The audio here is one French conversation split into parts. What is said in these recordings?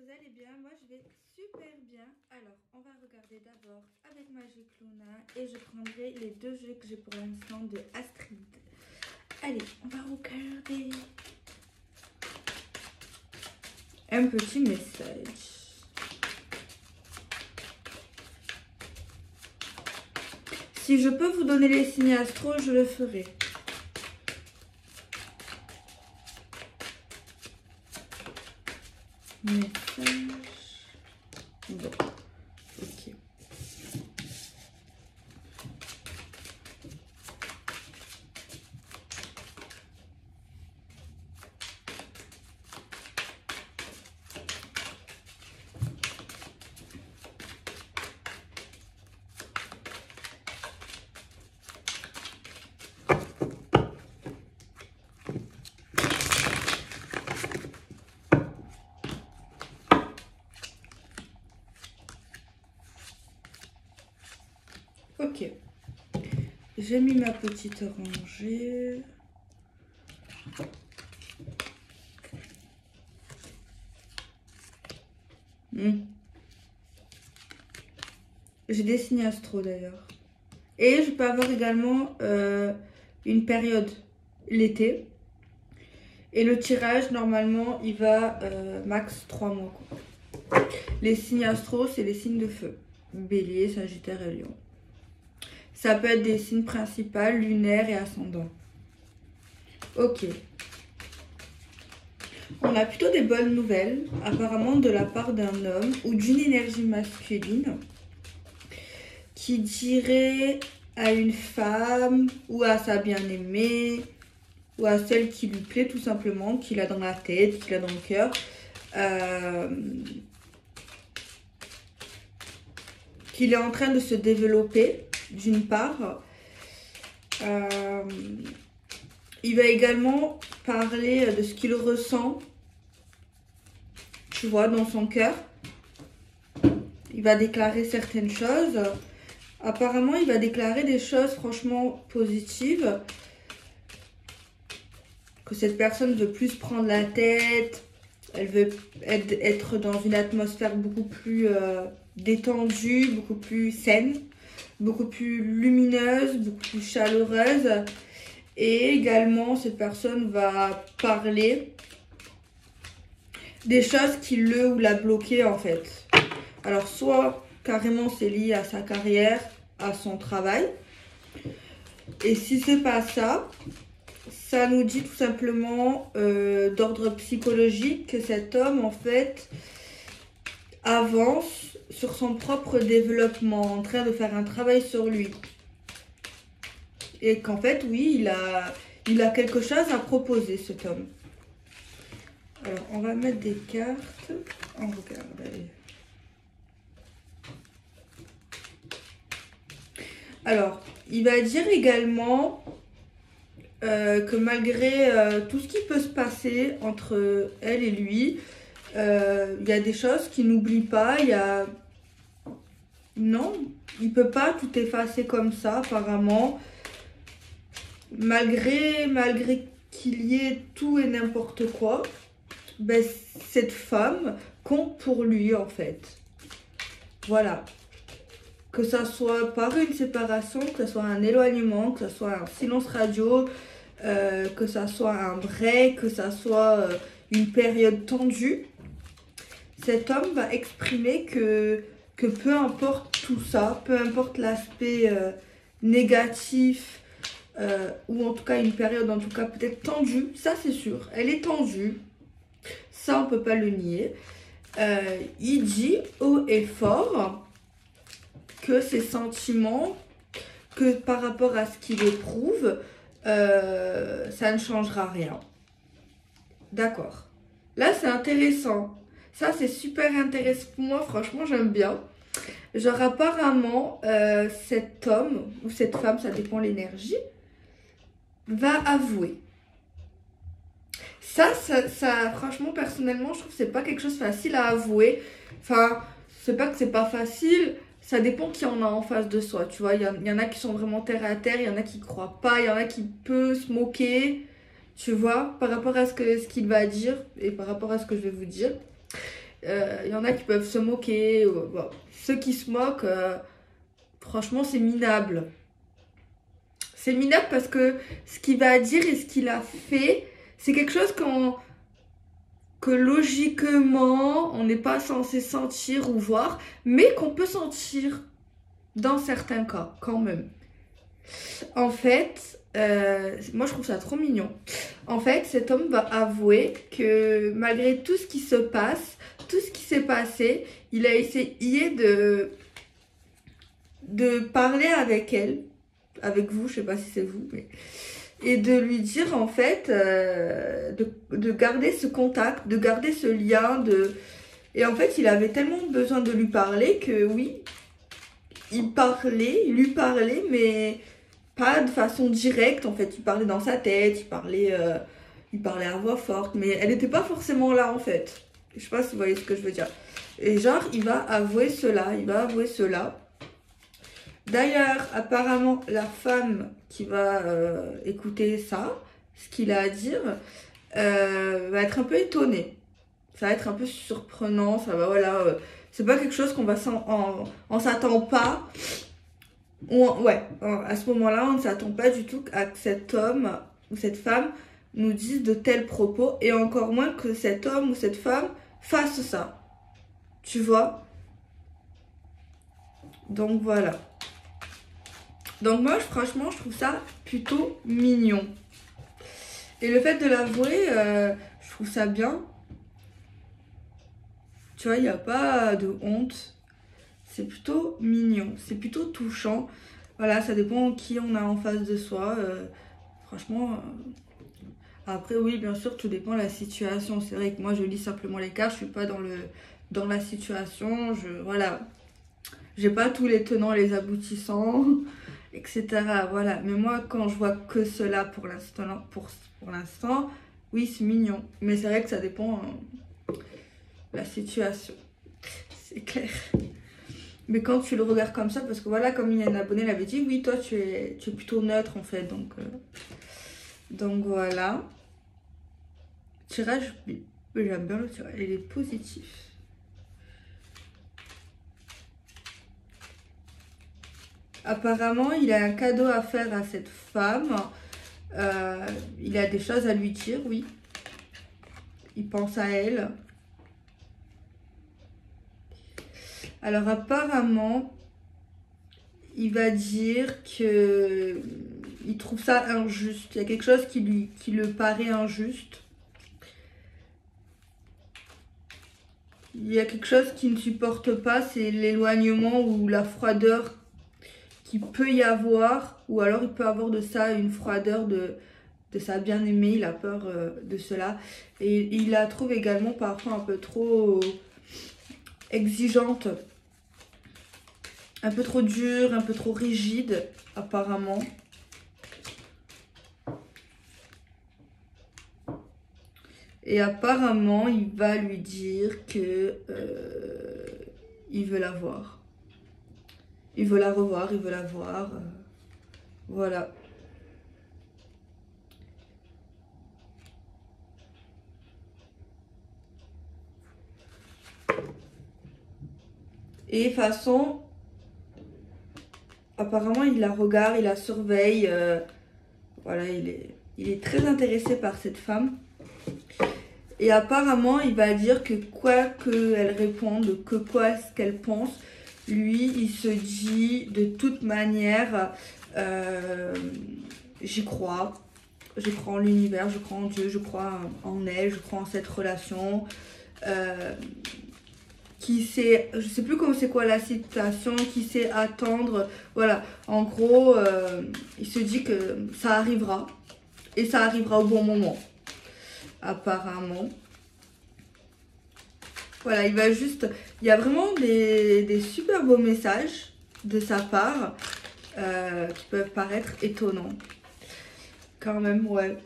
vous allez bien? Moi je vais super bien. Alors on va regarder d'abord avec Magic Luna et je prendrai les deux jeux que j'ai pour l'instant de Astrid. Allez, on va regarder un petit message. Si je peux vous donner les signes astro, je le ferai. Message. Bon, ok. Ok, j'ai mis ma petite rangée. J'ai des signes astro d'ailleurs. Et je peux avoir également une période, l'été. Et le tirage, normalement, il va max 3 mois. Quoi. Les signes astro, c'est les signes de feu. Bélier, Sagittaire et Lion. Ça peut être des signes principaux, lunaires et ascendants. Ok. On a plutôt des bonnes nouvelles, apparemment de la part d'un homme ou d'une énergie masculine qui dirait à une femme ou à sa bien-aimée ou à celle qui lui plaît tout simplement, qu'il a dans la tête, qu'il a dans le cœur, qu'il est en train de se développer d'une part. Il va également parler de ce qu'il ressent, tu vois, dans son cœur. Il va déclarer certaines choses. Apparemment, il va déclarer des choses franchement positives. Que cette personne veut plus prendre la tête. Elle veut être dans une atmosphère beaucoup plus détendue, beaucoup plus saine, beaucoup plus lumineuse, beaucoup plus chaleureuse. Et également, cette personne va parler des choses qui le ou l'a bloqué en fait. Alors, soit carrément c'est lié à sa carrière, à son travail. Et si c'est pas ça, ça nous dit tout simplement d'ordre psychologique que cet homme en fait avance sur son propre développement, en train de faire un travail sur lui. Et qu'en fait, oui, il a quelque chose à proposer, cet homme. Alors, on va mettre des cartes. On regarde, allez. Alors, il va dire également que malgré tout ce qui peut se passer entre elle et lui, il y a des choses qu'il n'oublie pas. Il y a... Non, il peut pas tout effacer comme ça, apparemment. Malgré qu'il y ait tout et n'importe quoi, ben, cette femme compte pour lui en fait. Voilà. Que ça soit par une séparation, que ça soit un éloignement, que ça soit un silence radio, que ça soit un break, que ça soit une période tendue. Cet homme va exprimer que peu importe tout ça, peu importe l'aspect négatif, ou en tout cas une période en tout cas peut-être tendue, ça c'est sûr, elle est tendue, ça on peut pas le nier. Il dit haut et fort que ses sentiments, que par rapport à ce qu'il éprouve, ça ne changera rien. D'accord. Là c'est intéressant, ça c'est super intéressant pour moi, franchement j'aime bien. Genre apparemment cet homme ou cette femme, ça dépend l'énergie, va avouer. Ça, franchement, personnellement, je trouve que c'est pas quelque chose de facile à avouer. Enfin, c'est pas que c'est pas facile, ça dépend qui en a en face de soi, tu vois. Il y en a qui sont vraiment terre à terre, il y en a qui croient pas, il y en a qui peuvent se moquer, tu vois, par rapport à ce qu'il va dire et par rapport à ce que je vais vous dire. Il y en a qui peuvent se moquer. Bon. Ceux qui se moquent, franchement, c'est minable. C'est minable parce que ce qu'il va dire et ce qu'il a fait, c'est quelque chose que logiquement, on n'est pas censé sentir ou voir, mais qu'on peut sentir dans certains cas, quand même. En fait, moi je trouve ça trop mignon. En fait, cet homme va avouer que malgré tout ce qui se passe, tout ce qui s'est passé, il a essayé de parler avec elle, avec vous, je sais pas si c'est vous, mais... Et de lui dire en fait, de garder ce contact, de garder ce lien, Et en fait, il avait tellement besoin de lui parler que oui, il lui parlait, mais pas de façon directe. En fait, il parlait dans sa tête, il parlait à voix forte, mais elle n'était pas forcément là en fait. Je sais pas si vous voyez ce que je veux dire. Et genre, il va avouer cela, il va avouer cela. D'ailleurs, apparemment, la femme qui va écouter ça, ce qu'il a à dire, va être un peu étonnée. Ça va être un peu surprenant, ça va, voilà. C'est pas quelque chose qu'on va on s'attend pas. Ouais, à ce moment-là, on ne s'attend pas du tout à que cet homme ou cette femme nous dise de tels propos, et encore moins que cet homme ou cette femme fasse ça. Tu vois? Donc voilà. Donc moi, franchement, je trouve ça plutôt mignon. Et le fait de l'avouer, je trouve ça bien. Tu vois, il n'y a pas de honte. C'est plutôt mignon, c'est plutôt touchant. Voilà, ça dépend qui on a en face de soi. Franchement, après oui, bien sûr, tout dépend de la situation. C'est vrai que moi, je lis simplement les cartes, je suis pas dans la situation. Voilà, j'ai pas tous les tenants, les aboutissants, etc. Voilà, mais moi, quand je vois que cela pour l'instant, oui, c'est mignon. Mais c'est vrai que ça dépend de la situation. C'est clair. Mais quand tu le regardes comme ça, parce que voilà, comme il y a un abonné l'avait dit, oui, toi, tu es plutôt neutre, en fait. Donc voilà. Tirage, j'aime bien le tirage. Il est positif. Apparemment, il a un cadeau à faire à cette femme. Il a des choses à lui dire, oui. Il pense à elle. Alors apparemment, il va dire que il trouve ça injuste. Il y a quelque chose qui le paraît injuste. Il y a quelque chose qu'il ne supporte pas, c'est l'éloignement ou la froideur qu'il peut y avoir. Ou alors il peut avoir de ça une froideur de sa bien-aimée. Il a peur de cela. Et il la trouve également parfois un peu trop exigeante. Un peu trop dure, un peu trop rigide, apparemment. Et apparemment, il va lui dire que il veut la voir. Il veut la revoir, il veut la voir. Voilà. Et de toute façon, apparemment, il la regarde, il la surveille. Voilà, il est très intéressé par cette femme. Et apparemment, il va dire que quoi qu'elle réponde, que quoi ce qu'elle pense, lui, il se dit de toute manière, j'y crois. Je crois en l'univers, je crois en Dieu, je crois en elle, je crois en cette relation. Qui sait, je sais plus comment c'est quoi la citation, qui sait attendre. Voilà, en gros, il se dit que ça arrivera. Et ça arrivera au bon moment. Apparemment. Voilà, il y a vraiment des super beaux messages de sa part qui peuvent paraître étonnants. Quand même, ouais.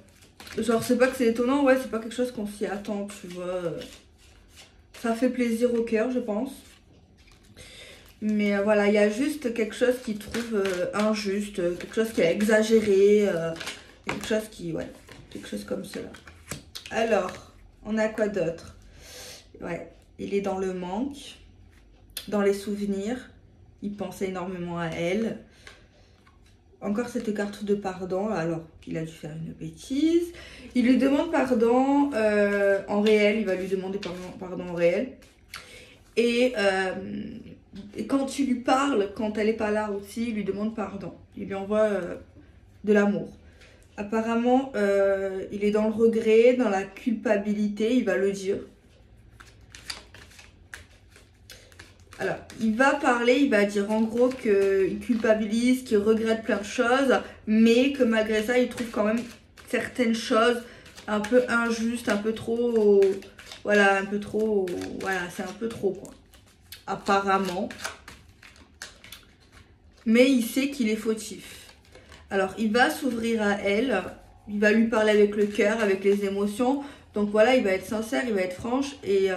Genre, c'est pas que c'est étonnant, ouais, c'est pas quelque chose qu'on s'y attend, tu vois. Ça fait plaisir au cœur, je pense. Mais voilà, il y a juste quelque chose qu'il trouve injuste, quelque chose qui est exagéré, quelque chose qui, ouais, quelque chose comme cela. Alors, on a quoi d'autre? Ouais, il est dans le manque, dans les souvenirs. Il pense énormément à elle. Encore cette carte de pardon, alors qu'il a dû faire une bêtise. Il lui demande pardon en réel, il va lui demander pardon en réel. Et quand tu lui parles, quand elle n'est pas là aussi, il lui demande pardon. Il lui envoie de l'amour. Apparemment, il est dans le regret, dans la culpabilité, il va le dire. Alors, il va parler, il va dire en gros qu'il culpabilise, qu'il regrette plein de choses, mais que malgré ça, il trouve quand même certaines choses un peu injustes, un peu trop... Voilà, un peu trop... Voilà, c'est un peu trop, quoi. Apparemment. Mais il sait qu'il est fautif. Alors, il va s'ouvrir à elle, il va lui parler avec le cœur, avec les émotions. Donc voilà, il va être sincère, il va être franche et...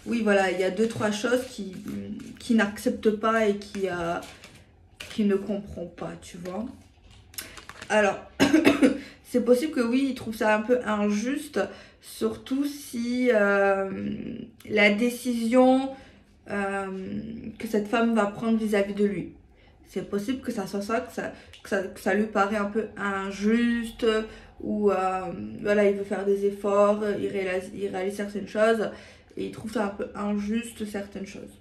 oui, voilà, il y a 2-3 choses qui n'accepte pas et qui ne comprend pas, tu vois. Alors, c'est possible que oui, il trouve ça un peu injuste, surtout si la décision que cette femme va prendre vis-à-vis de lui. C'est possible que ça soit ça, que ça lui paraît un peu injuste, ou voilà, il veut faire des efforts, il réalise certaines choses. Et il trouve ça un peu injuste, certaines choses.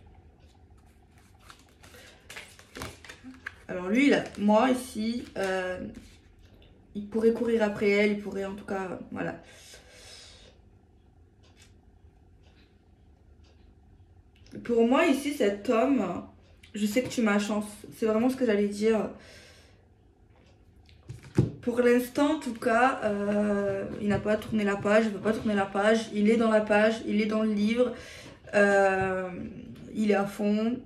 Alors lui, là, moi ici, il pourrait courir après elle, il pourrait en tout cas, voilà. Pour moi ici, cet homme, je sais que tu m'as chance. C'est vraiment ce que j'allais dire. Pour l'instant, en tout cas, il n'a pas tourné la page, il ne veut pas tourner la page. Il est dans la page, il est dans le livre. Il est à fond.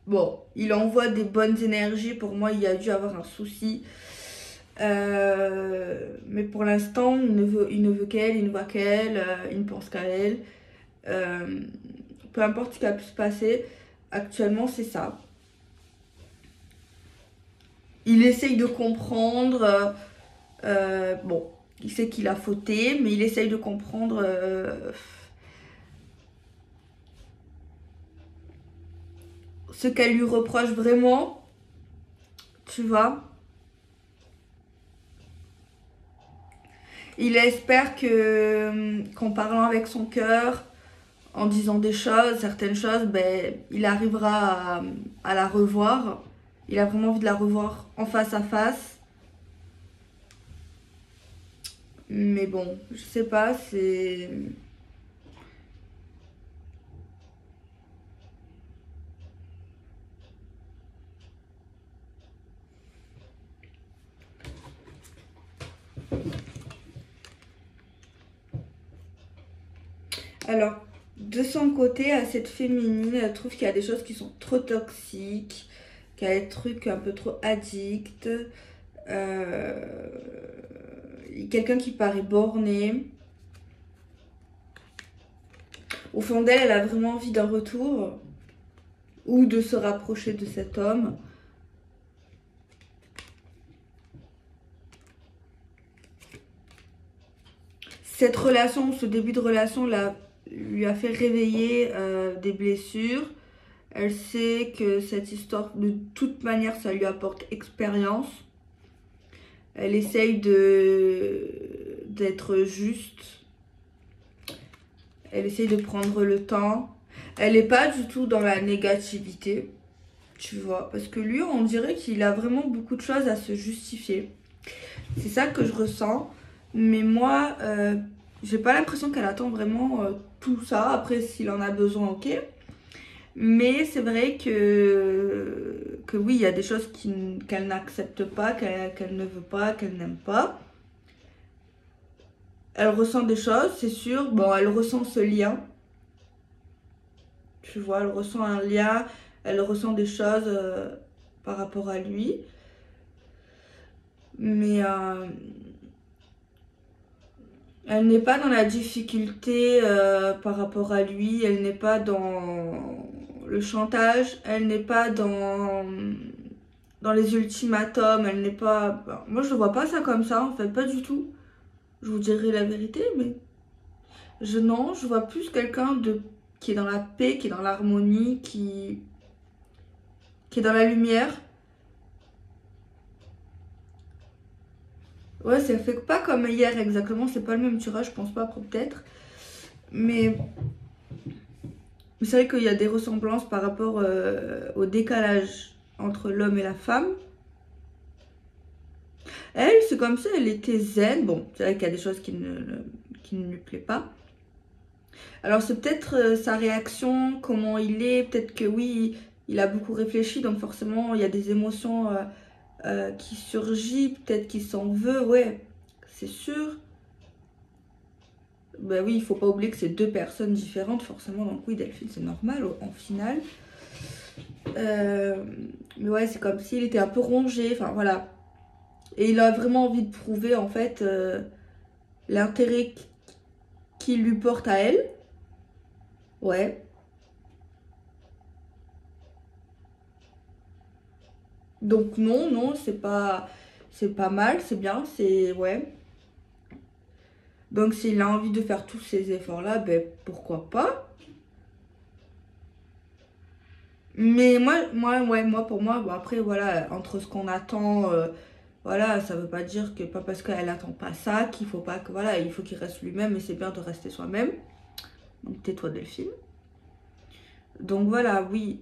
Bon, il envoie des bonnes énergies. Pour moi, il y a dû avoir un souci. Mais pour l'instant, il ne veut qu'elle, il ne voit qu'elle, il ne pense qu'à elle. Peu importe ce qui a pu se passer, actuellement, c'est ça. Il essaye de comprendre. Bon, il sait qu'il a fauté, mais il essaye de comprendre... ce qu'elle lui reproche vraiment, tu vois. Il espère que qu'en parlant avec son cœur, en disant des choses, certaines choses, ben, il arrivera à la revoir. Il a vraiment envie de la revoir en face à face. Mais bon, je sais pas, c'est... Alors, de son côté, à cette féminine, elle trouve qu'il y a des choses qui sont trop toxiques, qu'il y a des trucs un peu trop addicts. Quelqu'un qui paraît borné. Au fond d'elle, elle a vraiment envie d'un retour ou de se rapprocher de cet homme. Cette relation, ce début de relation lui a fait réveiller des blessures. Elle sait que cette histoire, de toute manière, ça lui apporte expérience. Elle essaye d'être juste. Elle essaye de prendre le temps. Elle n'est pas du tout dans la négativité, tu vois. Parce que lui, on dirait qu'il a vraiment beaucoup de choses à se justifier. C'est ça que je ressens. Mais moi, j'ai pas l'impression qu'elle attend vraiment tout ça. Après, s'il en a besoin, ok. Mais c'est vrai que oui, il y a des choses qu'elle n'accepte pas, qu'elle ne veut pas, qu'elle n'aime pas. Elle ressent des choses, c'est sûr. Bon, elle ressent ce lien. Tu vois, elle ressent un lien. Elle ressent des choses par rapport à lui. Mais elle n'est pas dans la difficulté par rapport à lui. Elle n'est pas dans le chantage. Elle n'est pas dans les ultimatums. Elle n'est pas... Moi, je ne vois pas ça comme ça, en fait. Pas du tout. Je vous dirai la vérité, mais... Non, je vois plus quelqu'un de qui est dans la paix, qui est dans l'harmonie, qui est dans la lumière. Ouais, ça fait pas comme hier exactement, c'est pas le même tirage, je pense pas, peut-être. Mais c'est vrai qu'il y a des ressemblances par rapport au décalage entre l'homme et la femme. Elle, c'est comme si elle était zen. Bon, c'est vrai qu'il y a des choses qui ne lui plaît pas. Alors c'est peut-être sa réaction, comment il est, peut-être que oui, il a beaucoup réfléchi, donc forcément il y a des émotions qui surgissent, peut-être qu'il s'en veut, ouais, c'est sûr. Ben oui, il faut pas oublier que c'est deux personnes différentes, forcément, donc oui, Delphine, c'est normal en finale. Mais ouais, c'est comme s'il était un peu rongé, enfin voilà. Et il a vraiment envie de prouver en fait l'intérêt qu'il lui porte à elle. Ouais. Donc non, non, c'est pas mal, c'est bien, c'est ouais. Donc s'il a envie de faire tous ces efforts-là, ben pourquoi pas. Mais moi pour moi, bon, après voilà, entre ce qu'on attend, voilà, ça veut pas dire que pas parce qu'elle attend pas ça, qu'il faut pas que voilà, il faut qu'il reste lui-même et c'est bien de rester soi-même. Donc tais-toi Delphine. Donc voilà, oui.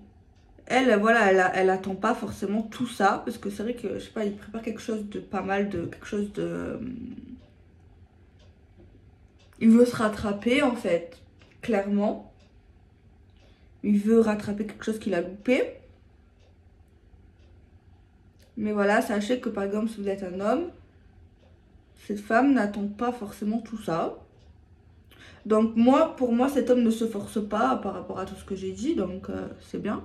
Elle, voilà, elle attend pas forcément tout ça, parce que c'est vrai que, je sais pas, il prépare quelque chose de pas mal, de quelque chose de... Il veut se rattraper, en fait, clairement. Il veut rattraper quelque chose qu'il a loupé. Mais voilà, sachez que, par exemple, si vous êtes un homme, cette femme n'attend pas forcément tout ça. Donc moi, pour moi, cet homme ne se force pas par rapport à tout ce que j'ai dit, donc c'est bien.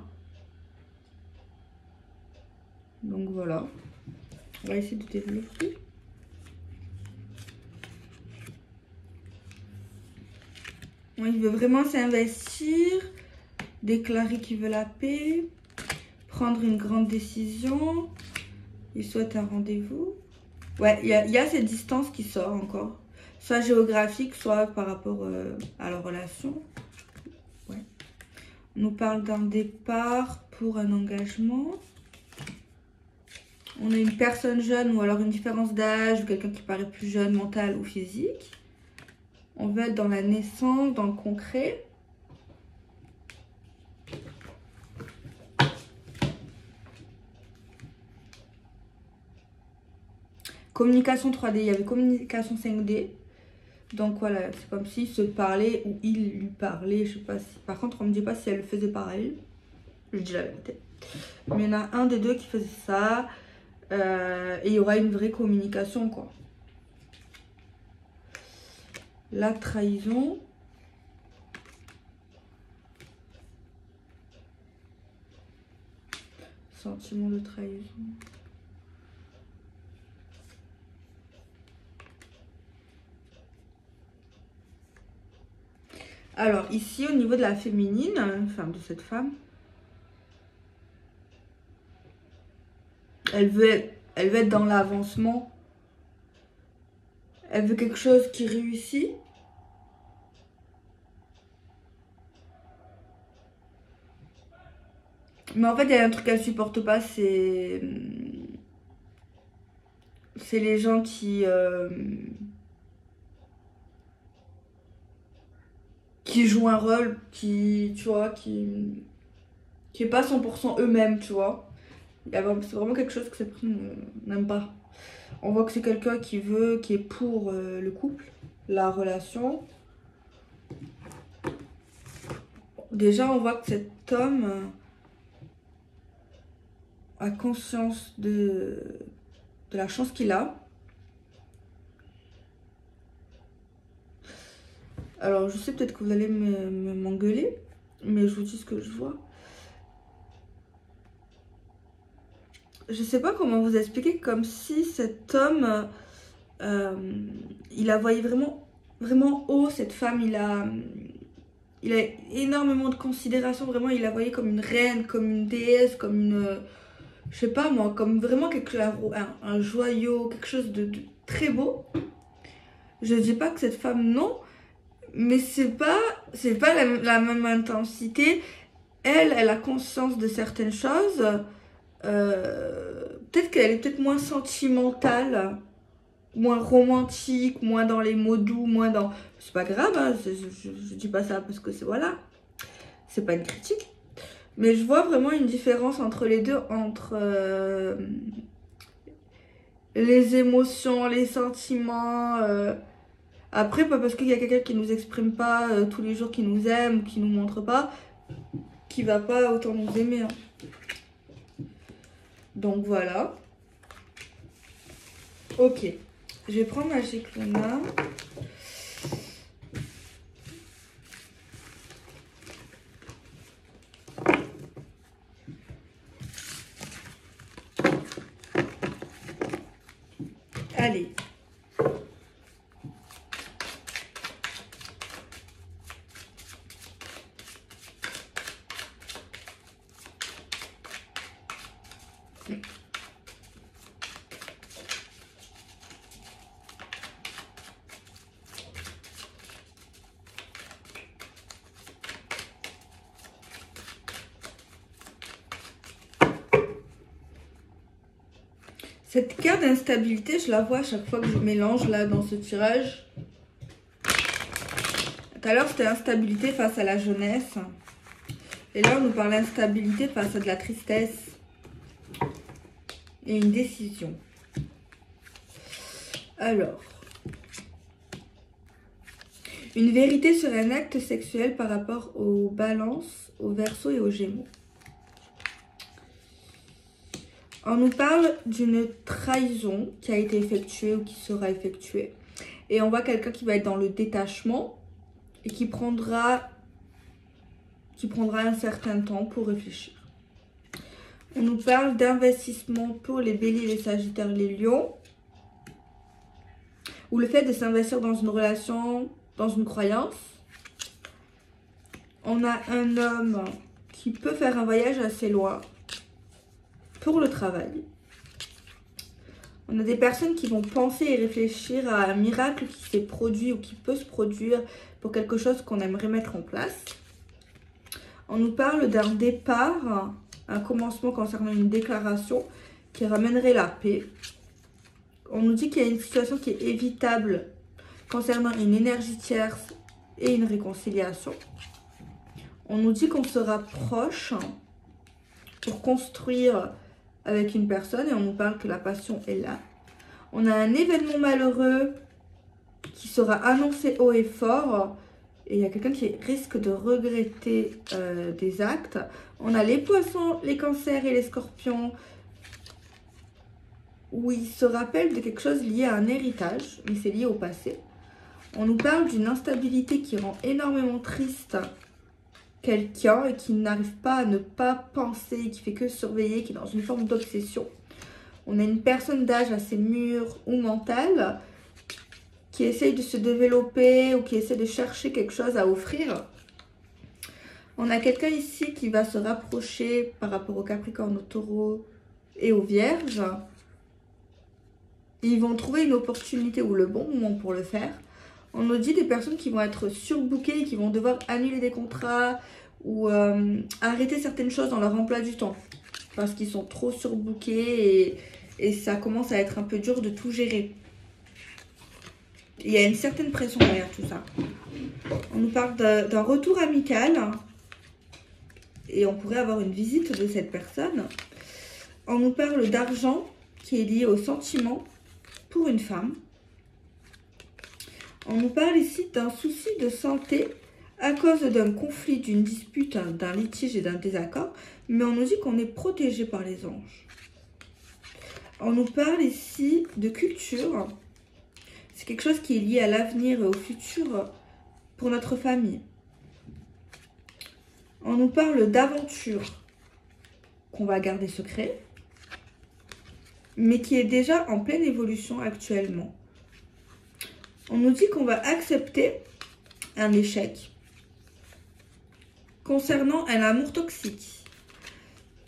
Donc voilà. On va essayer de développer. Il veut vraiment s'investir, déclarer qu'il veut la paix, prendre une grande décision. Il souhaite un rendez-vous. Ouais, il y a cette distance qui sort encore. Soit géographique, soit par rapport à la relation. Ouais. On nous parle d'un départ pour un engagement. On a une personne jeune ou alors une différence d'âge ou quelqu'un qui paraît plus jeune, mental ou physique. On veut être dans la naissance, dans le concret. Communication 3D, il y avait communication 5D. Donc voilà, c'est comme s'il se parlait ou il lui parlait, je sais pas si... Par contre, on me dit pas si elle le faisait pareil. Je dis la vérité. Mais il y en a un des deux qui faisait ça. Et il y aura une vraie communication, quoi. La trahison. Sentiment de trahison. Alors ici au niveau de la féminine, enfin de cette femme, elle veut être dans l'avancement. Elle veut quelque chose qui réussit. Mais en fait, il y a un truc qu'elle supporte pas, c'est les gens qui jouent un rôle, tu vois, qui est pas 100% eux-mêmes, tu vois. C'est vraiment quelque chose que cette personne n'aime pas. On voit que c'est quelqu'un qui est pour le couple, la relation. Déjà, on voit que cet homme a conscience de la chance qu'il a. Alors, je sais peut-être que vous allez m'engueuler, mais je vous dis ce que je vois. Je sais pas comment vous expliquer, comme si cet homme, il la voyait vraiment, vraiment haut, cette femme, il a énormément de considération, vraiment, il la voyait comme une reine, comme une déesse, comme une, je sais pas moi, comme vraiment un joyau, quelque chose de très beau. Je dis pas que cette femme, non, mais c'est pas la même intensité. Elle a conscience de certaines choses. Peut-être qu'elle est peut-être moins sentimentale, moins romantique, moins dans les mots doux, moins dans... C'est pas grave, hein, je dis pas ça parce que c'est... Voilà. C'est pas une critique. Mais je vois vraiment une différence entre les deux, entre les émotions, les sentiments... Après, pas parce qu'il y a quelqu'un qui nous exprime pas tous les jours, qui nous aime, ou qui nous montre pas, qui va pas autant nous aimer. Hein. Donc voilà. Ok. Je vais prendre Magic Luna. Allez. Cette carte d'instabilité, je la vois à chaque fois que je mélange là dans ce tirage. Tout à l'heure, c'était instabilité face à la jeunesse. Et là, on nous parle d'instabilité face à de la tristesse. Et une décision. Alors. Une vérité sur un acte sexuel par rapport aux balances, aux verseaux et aux gémeaux. On nous parle d'une trahison qui a été effectuée ou qui sera effectuée. Et on voit quelqu'un qui va être dans le détachement et qui prendra un certain temps pour réfléchir. On nous parle d'investissement pour les béliers, les sagittaires, les lions. Ou le fait de s'investir dans une relation, dans une croyance. On a un homme qui peut faire un voyage assez loin. Pour le travail. On a des personnes qui vont penser et réfléchir à un miracle qui s'est produit ou qui peut se produire pour quelque chose qu'on aimerait mettre en place. On nous parle d'un départ, un commencement concernant une déclaration qui ramènerait la paix. On nous dit qu'il y a une situation qui est évitable concernant une énergie tierce et une réconciliation. On nous dit qu'on se rapproche pour construire avec une personne et on nous parle que la passion est là. On a un événement malheureux qui sera annoncé haut et fort et il y a quelqu'un qui risque de regretter des actes. On a les poissons, les cancers et les scorpions où ils se rappellent de quelque chose lié à un héritage, mais c'est lié au passé. On nous parle d'une instabilité qui rend énormément triste quelqu'un et qui n'arrive pas à ne pas penser, qui fait que surveiller, qui est dans une forme d'obsession. On a une personne d'âge assez mûr ou mental qui essaye de se développer ou qui essaie de chercher quelque chose à offrir. On a quelqu'un ici qui va se rapprocher par rapport au Capricorne, au Taureau et aux Vierges. Ils vont trouver une opportunité ou le bon moment pour le faire. On nous dit des personnes qui vont être surbookées, qui vont devoir annuler des contrats ou arrêter certaines choses dans leur emploi du temps. Parce qu'ils sont trop surbookés et ça commence à être un peu dur de tout gérer. Il y a une certaine pression derrière tout ça. On nous parle d'un retour amical. Et on pourrait avoir une visite de cette personne. On nous parle d'argent qui est lié au sentiment pour une femme. On nous parle ici d'un souci de santé à cause d'un conflit, d'une dispute, d'un litige et d'un désaccord. Mais on nous dit qu'on est protégé par les anges. On nous parle ici de culture. C'est quelque chose qui est lié à l'avenir et au futur pour notre famille. On nous parle d'aventure qu'on va garder secret, mais qui est déjà en pleine évolution actuellement. On nous dit qu'on va accepter un échec concernant un amour toxique.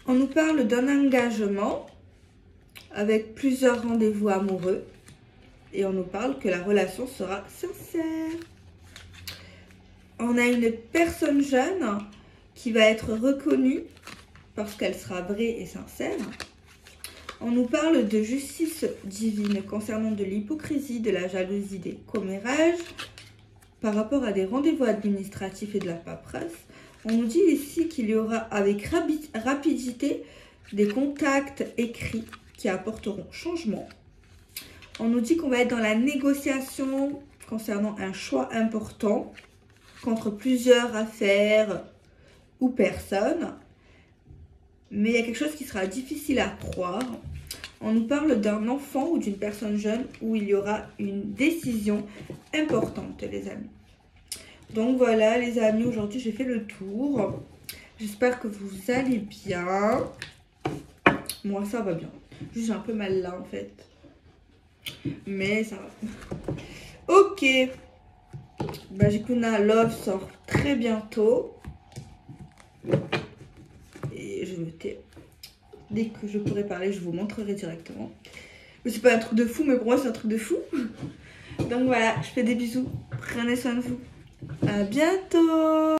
On nous parle d'un engagement avec plusieurs rendez-vous amoureux et on nous parle que la relation sera sincère. On a une personne jeune qui va être reconnue parce qu'elle sera vraie et sincère. On nous parle de justice divine concernant de l'hypocrisie, de la jalousie, des commérages par rapport à des rendez-vous administratifs et de la paperasse. On nous dit ici qu'il y aura avec rapidité des contacts écrits qui apporteront changement. On nous dit qu'on va être dans la négociation concernant un choix important contre plusieurs affaires ou personnes. Mais il y a quelque chose qui sera difficile à croire. On nous parle d'un enfant ou d'une personne jeune où il y aura une décision importante, les amis. Donc voilà, les amis, aujourd'hui, j'ai fait le tour. J'espère que vous allez bien. Moi, ça va bien. Juste, j'ai un peu mal là, en fait. Mais ça va. Ok. Bajikuna Love sort très bientôt. Et je me tais. Dès que je pourrai parler, je vous montrerai directement. Mais c'est pas un truc de fou, mais pour moi, c'est un truc de fou. Donc voilà, je fais des bisous. Prenez soin de vous. À bientôt!